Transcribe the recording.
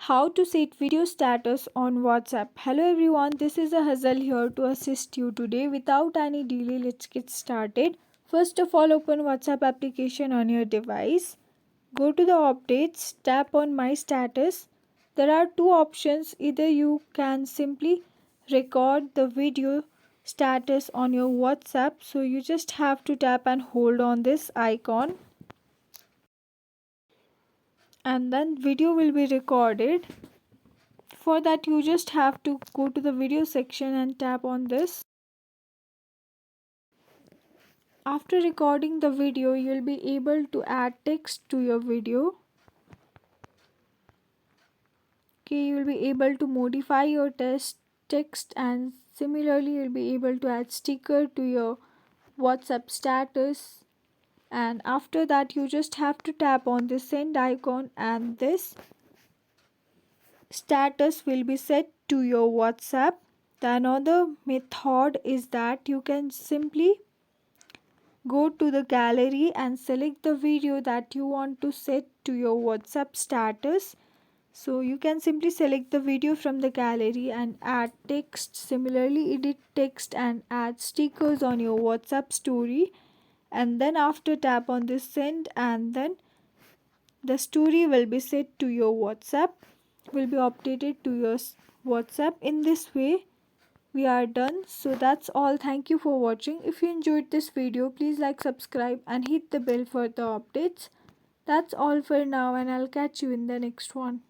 How to set video status on WhatsApp. Hello everyone, this is Hazal here to assist you today. Without any delay, let's get started. First of all, open WhatsApp application on your device. Go to the updates, tap on my status. There are two options. Either you can simply record the video status on your WhatsApp. So you just have to tap and hold on this icon, and then video will be recorded. For that, you just have to go to the video section and tap on this. After recording the video, you'll be able to add text to your video. Okay, you'll be able to modify your text, and similarly you'll be able to add sticker to your WhatsApp status. And after that, you just have to tap on the send icon, and this status will be set to your WhatsApp. The another method is that you can simply go to the gallery and select the video that you want to set to your WhatsApp status. So you can simply select the video from the gallery and add text. Similarly, edit text and add stickers on your WhatsApp story. And then after, tap on this send, and then the story will be set to your WhatsApp, will be updated to your WhatsApp. In this way we are done. So that's all. Thank you for watching. If you enjoyed this video, please like, subscribe and hit the bell for the updates. That's all for now, and I'll catch you in the next one.